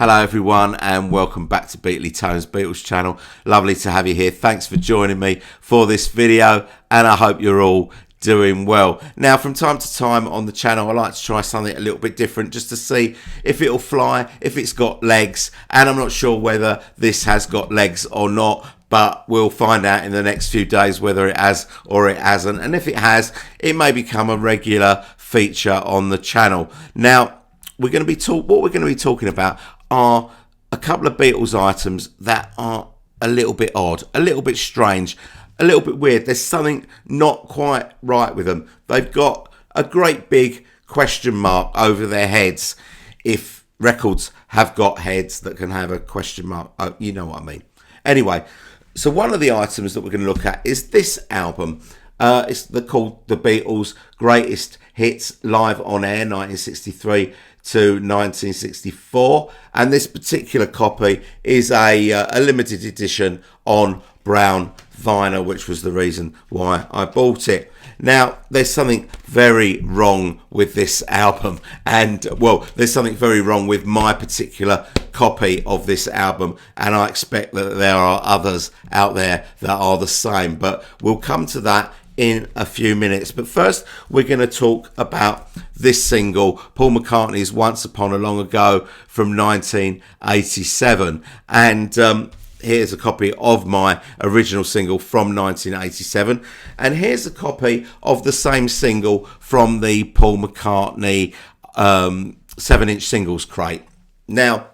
Hello everyone and welcome back to Tone's Beatles channel. Lovely to have you here. Thanks for joining me for this video and I hope you're all doing well. Now from time to time on the channel I like to try something a little bit different just to see if it'll fly, if it's got legs, and I'm not sure whether this has got legs or not, but we'll find out in the next few days whether it has or it hasn't, and if it has it may become a regular feature on the channel. Now what we're going to be talking about are a couple of Beatles items that are a little bit odd, a little bit strange, a little bit weird. There's something not quite right with them. They've got a great big question mark over their heads. If records have got heads that can have a question mark, oh, you know what I mean. Anyway, so one of the items that we're going to look at is this album. It's called The Beatles Greatest Hits Live on Air 1963 to 1964, and this particular copy is a limited edition on brown vinyl, which was the reason why I bought it. Now there's something very wrong with this album, and well, there's something very wrong with my particular copy of this album, and I expect that there are others out there that are the same, but we'll come to that in a few minutes. But first we're going to talk about this single, Paul McCartney's Once Upon a Long Ago from 1987, and here's a copy of my original single from 1987, and here's a copy of the same single from the Paul McCartney 7-inch singles crate. Now,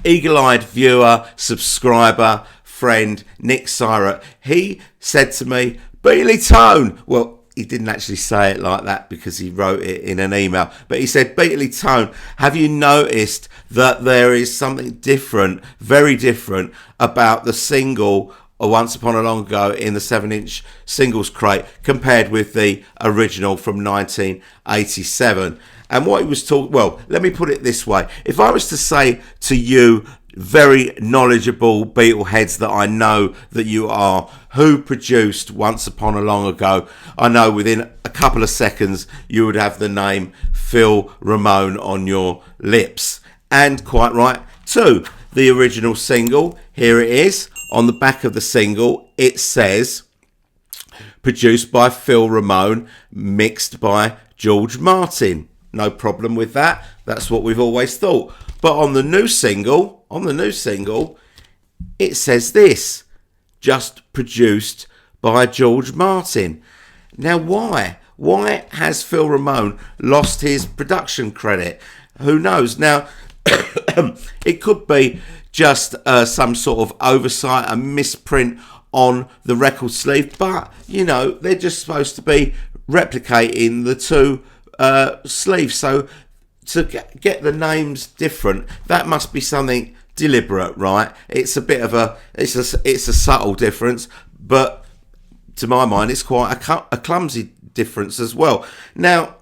eagle-eyed viewer, subscriber, friend Nick Syrett, he said to me, Beatly Tone, well, he didn't actually say it like that because he wrote it in an email, but he said, Beatly Tone, have you noticed that there is something different, very different, about the single Once Upon a Long Ago in the 7-inch singles crate compared with the original from 1987? And what he was talking, well, let me put it this way. If I was to say to you, very knowledgeable Beatle heads that I know that you are, who produced Once Upon a Long Ago, I know within a couple of seconds you would have the name Phil Ramone on your lips. And quite right too. The original single, here it is. On the back of the single it says produced by Phil Ramone, mixed by George Martin. No problem with that. That's what we've always thought. But on the new single, it says this, just produced by George Martin. Now why? Why has Phil Ramone lost his production credit? Who knows? Now, it could be just some sort of oversight, a misprint on the record sleeve, but, you know, they're just supposed to be replicating the two sleeves. So to get the names different, that must be something deliberate, right? It's a bit of it's a subtle difference, but to my mind it's quite a clumsy difference as well. Now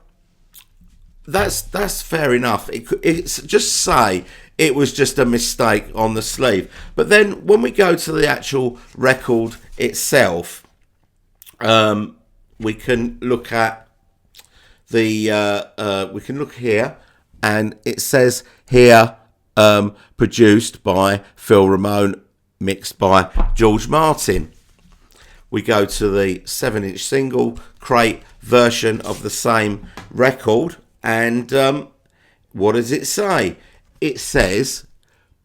that's fair enough. It's just say it was just a mistake on the sleeve, but then when we go to the actual record itself, we can look at we can look here, and it says here produced by Phil Ramone, mixed by George Martin. We go to the 7-inch single crate version of the same record, and what does it say? It says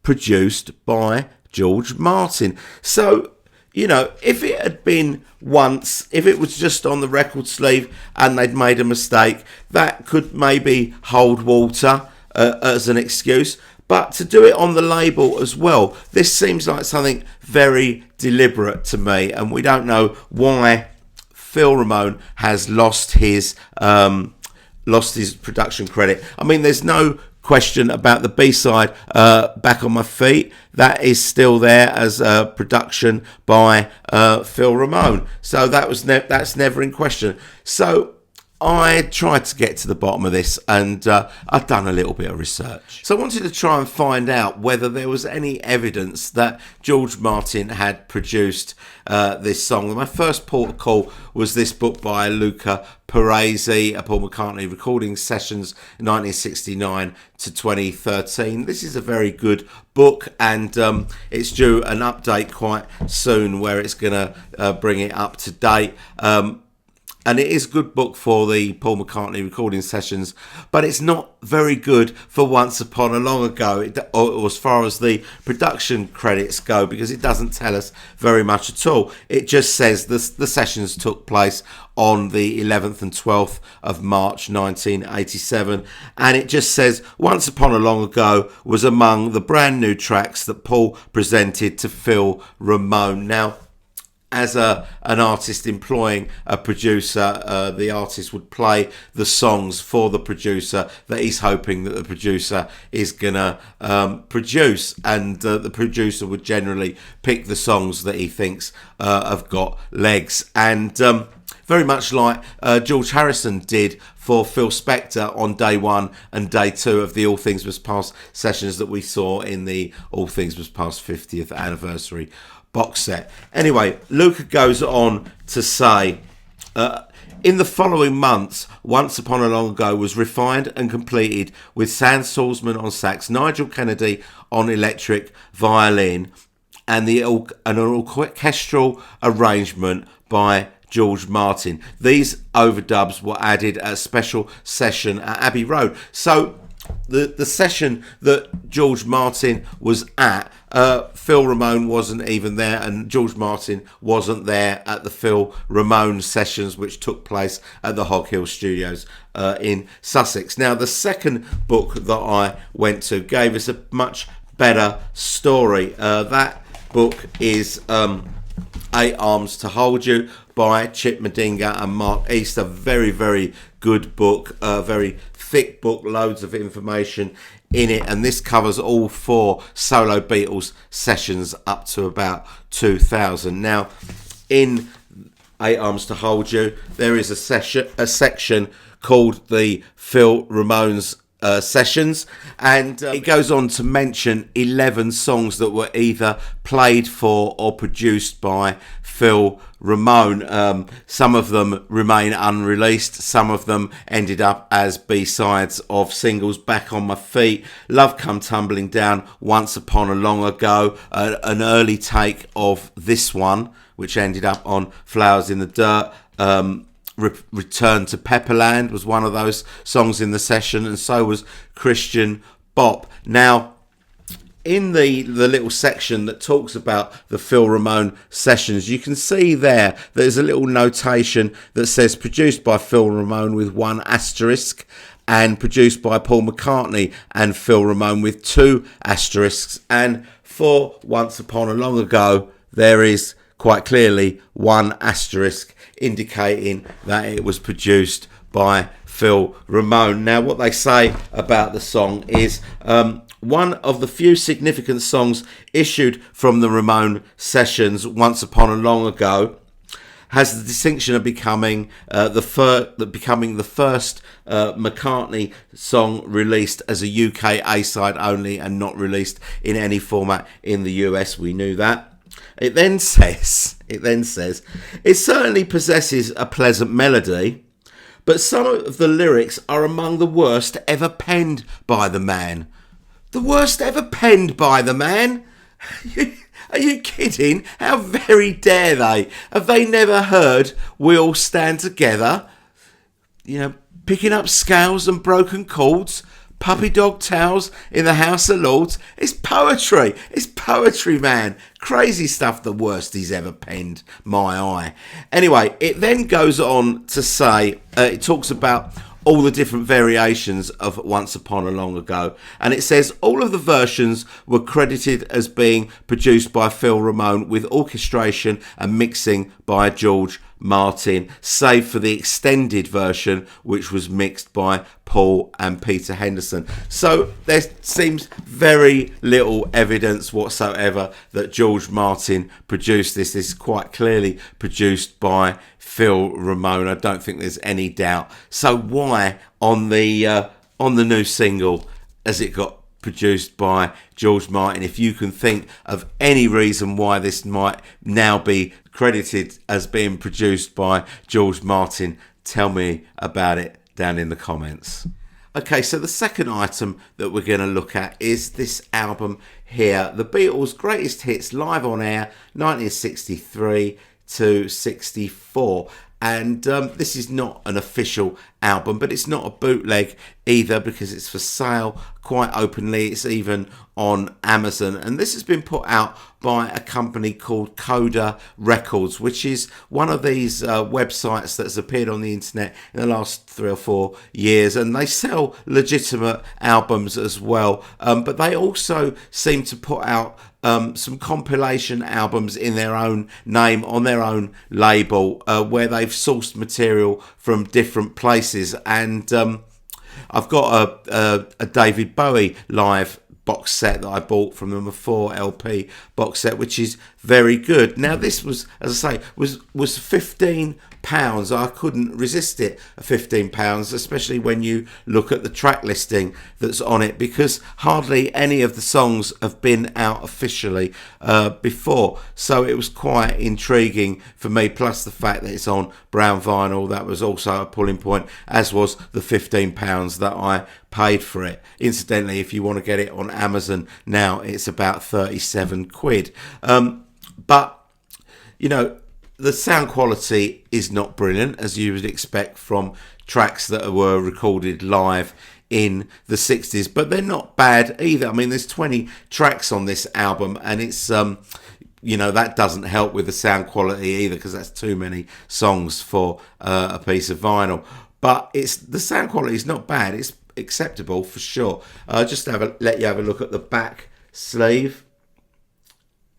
produced by George Martin. So, you know, if it had been once, if it was just on the record sleeve and they'd made a mistake, that could maybe hold water as an excuse. But to do it on the label as well, this seems like something very deliberate to me, and we don't know why Phil Ramone has lost his production credit. I mean, there's no question about the B-side, Back on My Feet. That is still there as a production by Phil Ramone. So that's never in question. So I tried to get to the bottom of this, and I'd done a little bit of research. So I wanted to try and find out whether there was any evidence that George Martin had produced this song. My first port of call was this book by Luca Parisi, Paul McCartney Recording Sessions 1969 to 2013. This is a very good book, and it's due an update quite soon where it's going to bring it up to date. And it is a good book for the Paul McCartney recording sessions, but it's not very good for Once Upon a Long Ago, or as far as the production credits go, because it doesn't tell us very much at all. It just says the sessions took place on the 11th and 12th of March 1987, and it just says Once Upon a Long Ago was among the brand new tracks that Paul presented to Phil Ramone. Now, as an artist employing a producer, the artist would play the songs for the producer that he's hoping that the producer is going to produce, and the producer would generally pick the songs that he thinks have got legs. And very much like George Harrison did for Phil Spector on day 1 and day 2 of the All Things Must Pass sessions that we saw in the All Things Must Pass 50th anniversary box set. Anyway, Luca goes on to say, in the following months, Once Upon a Long Ago was refined and completed with Sam Salzman on sax, Nigel Kennedy on electric violin, and an orchestral arrangement by George Martin. These overdubs were added at a special session at Abbey Road. So the session that George Martin was at, Phil Ramone wasn't even there, and George Martin wasn't there at the Phil Ramone sessions, which took place at the Hog Hill Studios in Sussex. Now, the second book that I went to gave us a much better story. That book is 8 Arms to Hold You by Chip Medinga and Mark East. A very, very good book, very thick book, loads of information in it, and this covers all 4 solo Beatles sessions up to about 2000. Now, in 8 Arms to Hold You, there is a section called the Phil Ramone's sessions, and it goes on to mention 11 songs that were either played for or produced by Phil Ramone. Some of them remain unreleased, some of them ended up as B-sides of singles. Back on My Feet, Love Come Tumbling Down, Once Upon a Long Ago, an early take of this one which ended up on Flowers in the Dirt. Return to Pepperland was one of those songs in the session, and so was Christian Bop. Now, in the little section that talks about the Phil Ramone sessions, you can see there's a little notation that says produced by Phil Ramone with 1 asterisk, and produced by Paul McCartney and Phil Ramone with 2 asterisks. And for Once Upon a Long Ago, there is quite clearly 1 asterisk, indicating that it was produced by Phil Ramone. Now, what they say about the song is one of the few significant songs issued from the Ramone sessions, Once Upon a Long Ago, has the distinction of becoming the first McCartney song released as a UK A-side only and not released in any format in the US. We knew that. It then says, it certainly possesses a pleasant melody, but some of the lyrics are among the worst ever penned by the man. The worst ever penned by the man? Are you kidding? How very dare they? Have they never heard We All Stand Together? You know, picking up scales and broken chords, puppy dog towels in the House of Lords. It's poetry. It's poetry, man. Crazy stuff, the worst he's ever penned, my eye. Anyway, it then goes on to say, it talks about all the different variations of Once Upon a Long Ago. And it says, all of the versions were credited as being produced by Phil Ramone with orchestration and mixing by George Martin, save for the extended version, which was mixed by Paul and Peter Henderson. So there seems very little evidence whatsoever that George Martin produced this. This is quite clearly produced by Phil Ramone. I don't think there's any doubt. So why on the new single has it got produced by George Martin? If you can think of any reason why this might now be credited as being produced by George Martin, tell me about it down in the comments. Okay, so the second item that we're going to look at is this album here, The Beatles' Greatest Hits Live on Air 1963 to 64. And this is not an official album, but it's not a bootleg either, because it's for sale quite openly. It's even on Amazon, and this has been put out by a company called Coda Records, which is one of these websites that's appeared on the internet in the last 3 or 4 years, and they sell legitimate albums as well, but they also seem to put out some compilation albums in their own name, on their own label, where they've sourced material from different places. And I've got a David Bowie live box set that I bought from them, a 4 LP box set, which is very good. Now this was, as I say, was £15. I couldn't resist it at £15, especially when you look at the track listing that's on it, because hardly any of the songs have been out officially before. So it was quite intriguing for me, plus the fact that it's on brown vinyl. That was also a pulling point, as was the £15 that I paid for it. Incidentally, if you want to get it on Amazon now, it's about 37 quid. But, you know, the sound quality is not brilliant, as you would expect from tracks that were recorded live in the 60s, but they're not bad either. I mean, there's 20 tracks on this album, and it's, you know, that doesn't help with the sound quality either, because that's too many songs for a piece of vinyl. But the sound quality is not bad. It's acceptable for sure. Just to let you have a look at the back sleeve,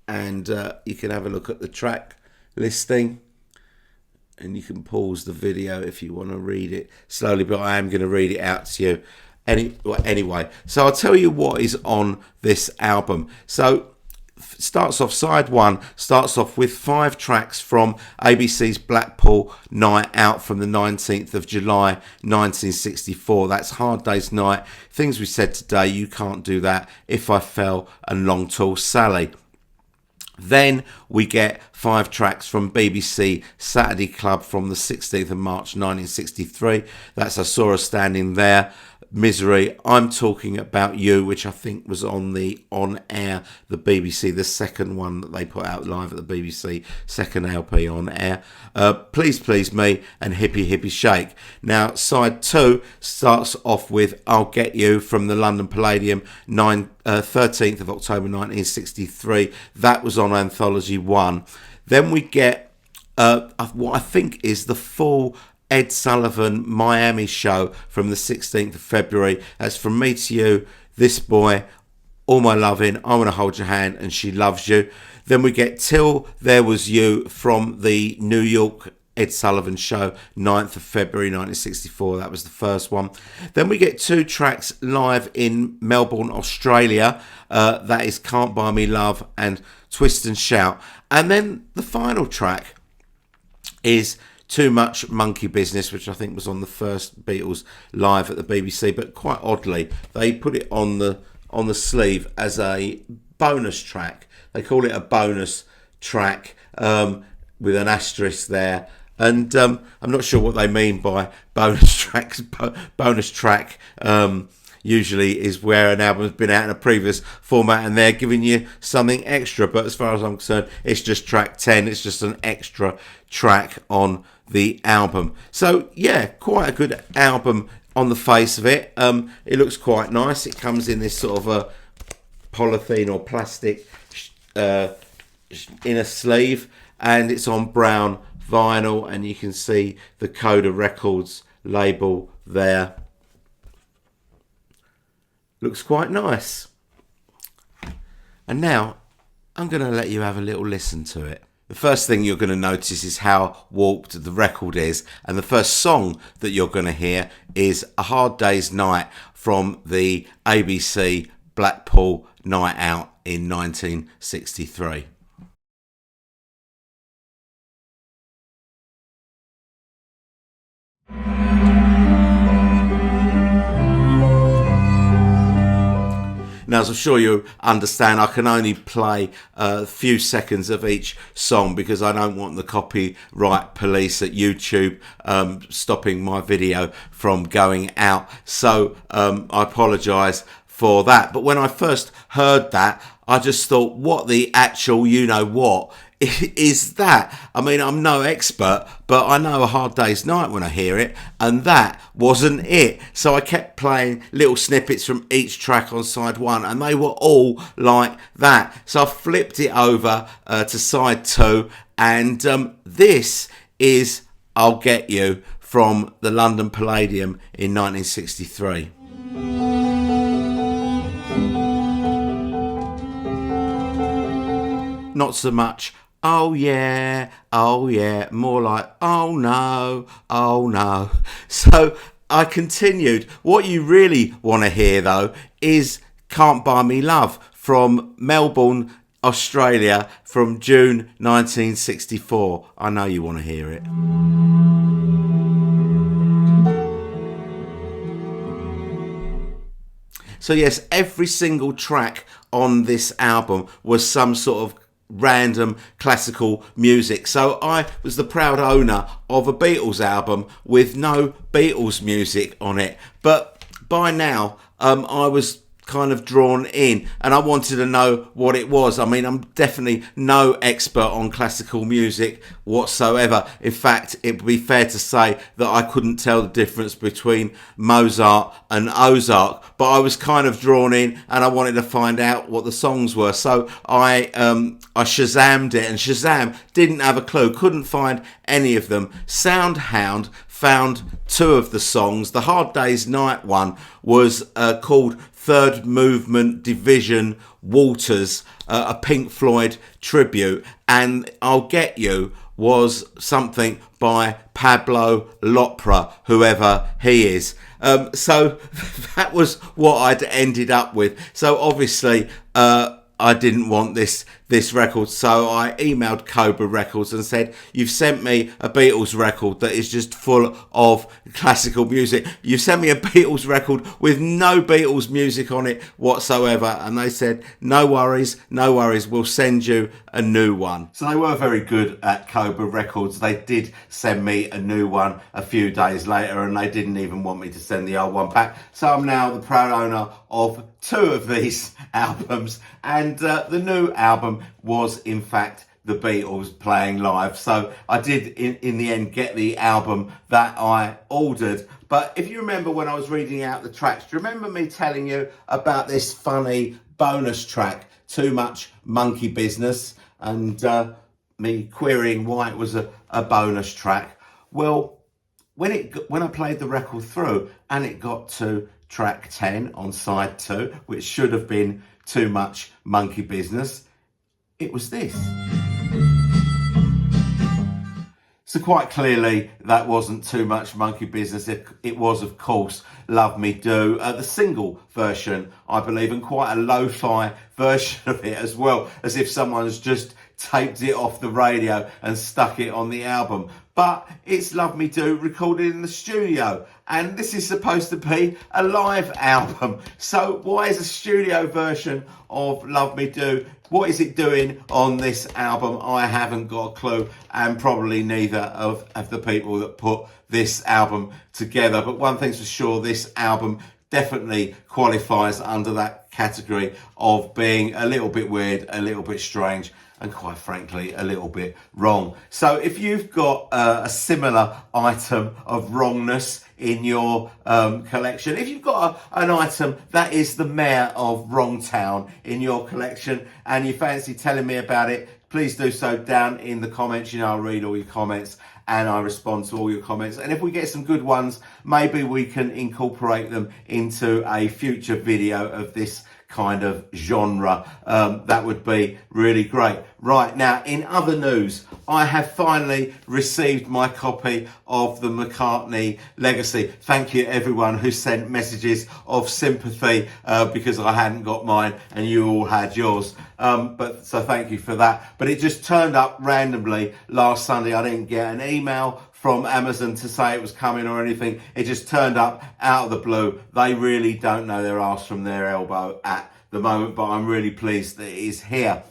and you can have a look at the track listing, and you can pause the video if you want to read it slowly, but I am going to read it out to you anyway. So I'll tell you what is on this album. So starts off, side 1 starts off with 5 tracks from ABC's Blackpool Night Out from the 19th of July 1964. That's Hard Day's Night, Things We Said Today, You Can't Do That, If I Fell, and Long Tall Sally. Then we get 5 tracks from BBC Saturday Club from the 16th of March 1963. That's I Saw Her Standing There, Misery, I'm Talking About You, which I think was on the On Air, the BBC, the second one that they put out live at the BBC, second LP on air. Please Please Me, and Hippie Hippie Shake. Now side 2 starts off with I'll Get You from the London Palladium, 13th of October 1963. That was on Anthology 1. Then we get what I think is the full Ed Sullivan Miami show from the 16th of February. That's From Me to You, This Boy, All My Loving, I Want to Hold Your Hand, and She Loves You. Then we get Till There Was You from the New York Ed Sullivan show, 9th of February 1964. That was the first one. Then we get 2 tracks live in Melbourne, Australia. That is Can't Buy Me Love and Twist and Shout. And then the final track is Too Much Monkey Business, which I think was on the first Beatles live at the BBC, but quite oddly they put it on the sleeve as a bonus track. They call it a bonus track with an asterisk there, and I'm not sure what they mean by bonus tracks. Bonus track usually is where an album's been out in a previous format and they're giving you something extra, but as far as I'm concerned, it's just track 10. It's just an extra track on the album. So yeah, quite a good album on the face of it. It looks quite nice. It comes in this sort of a polythene or plastic inner sleeve, and it's on brown vinyl, and you can see the Coda Records label there. Looks quite nice. And now I'm going to let you have a little listen to it. The first thing you're going to notice is how warped the record is, and the first song that you're going to hear is A Hard Day's Night from the ABC Blackpool Night Out in 1963. Now, as I'm sure you understand, I can only play a few seconds of each song because I don't want the copyright police at YouTube stopping my video from going out. So I apologise for that. But when I first heard that, I just thought, what the actual you-know-what is that? I mean, I'm no expert, but I know A Hard Day's Night when I hear it, and that wasn't it. So I kept playing little snippets from each track on side one, and they were all like that. So I flipped it over to side two, and this is I'll Get You from the London Palladium in 1963. Not so much oh yeah, more like oh no, oh no. So I continued. What you really want to hear though is Can't Buy Me Love from Melbourne, Australia from June 1964. I know you want to hear it. So yes, every single track on this album was some sort of random classical music. So I was the proud owner of a Beatles album with no Beatles music on it. But by now, I was kind of drawn in and I wanted to know what it was. I mean, I'm definitely no expert on classical music whatsoever. In fact, it would be fair to say that I couldn't tell the difference between Mozart and Ozark, but I was kind of drawn in and I wanted to find out what the songs were. So I Shazammed it, and Shazam didn't have a clue, couldn't find any of them. Soundhound found two of the songs. The Hard Day's Night one was called Third Movement Division Waters, a Pink Floyd tribute, and I'll Get You was something by Pablo Lopra, whoever he is. So that was what I'd ended up with. So obviously I didn't want this record, so I emailed Cobra Records and said, you've sent me a Beatles record that is just full of classical music. You've sent me a Beatles record with no Beatles music on it whatsoever. And they said, no worries, we'll send you a new one. So they were very good at Cobra Records. They did send me a new one a few days later, and they didn't even want me to send the old one back. So I'm now the proud owner of two of these albums, and the new album was in fact the Beatles playing live. So I did in the end get the album that I ordered. But if you remember when I was reading out the tracks, do you remember me telling you about this funny bonus track, Too Much Monkey Business, and me querying why it was a bonus track? Well, when I played the record through and it got to track 10 on side 2, which should have been Too Much Monkey Business, it was this. So quite clearly that wasn't Too Much Monkey Business. It was, of course, Love Me Do, the single version, I believe, and quite a lo-fi version of it as well, as if someone's just taped it off the radio and stuck it on the album. But it's Love Me Do recorded in the studio, and this is supposed to be a live album. So why is a studio version of Love Me Do? What is it doing on this album? I haven't got a clue, and probably neither of the people that put this album together. But one thing's for sure, this album definitely qualifies under that category of being a little bit weird, a little bit strange, and quite frankly, a little bit wrong. So if you've got a similar item of wrongness in your collection, if you've got an item that is the mayor of Wrongtown in your collection and you fancy telling me about it, please do so down in the comments. You know, I'll read all your comments and I respond to all your comments. And if we get some good ones, maybe we can incorporate them into a future video of this kind of genre, that would be really great. Right, now in other news, I have finally received my copy of the McCartney Legacy. Thank you everyone who sent messages of sympathy because I hadn't got mine and you all had yours. So thank you for that. But it just turned up randomly last Sunday. I didn't get an email from Amazon to say it was coming or anything. It just turned up out of the blue. They really don't know their arse from their elbow at the moment, but I'm really pleased that it is here.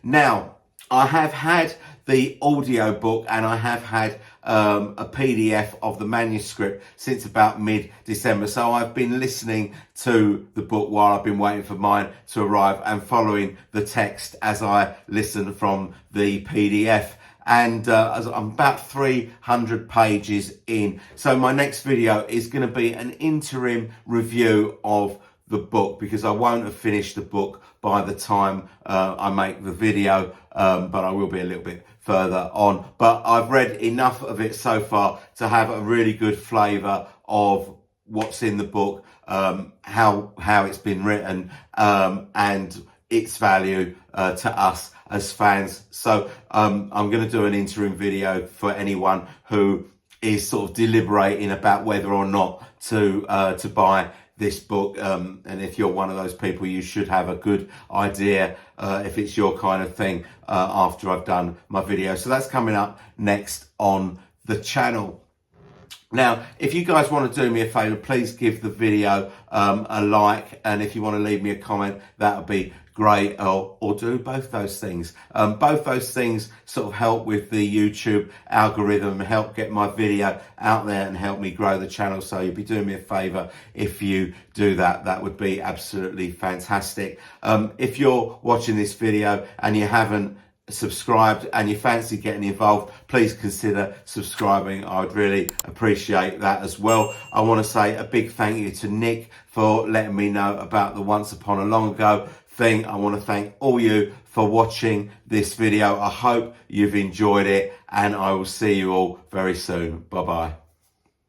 Now, I have had the audio book and I have had a PDF of the manuscript since about mid-December. So I've been listening to the book while I've been waiting for mine to arrive and following the text as I listen from the PDF. And I'm about 300 pages in. So my next video is going to be an interim review of the book because I won't have finished the book by the time I make the video, but I will be a little bit further on. But I've read enough of it so far to have a really good flavour of what's in the book, how it's been written, and its value to us as fans. So I'm going to do an interim video for anyone who is sort of deliberating about whether or not to buy this book, and if you're one of those people, you should have a good idea if it's your kind of thing after I've done my video. So that's coming up next on the channel. Now, if you guys want to do me a favour, please give the video a like, and if you want to leave me a comment, that would be great, or do both those things. Both those things sort of help with the YouTube algorithm, help get my video out there and help me grow the channel. So you'd be doing me a favour if you do that. That would be absolutely fantastic. If you're watching this video and you haven't subscribed and you fancy getting involved, please consider subscribing. I would really appreciate that as well. I want to say a big thank you to Nick for letting me know about the Once Upon a Long Ago thing. I want to thank all you for watching this video. I hope you've enjoyed it and I will see you all very soon. Bye bye.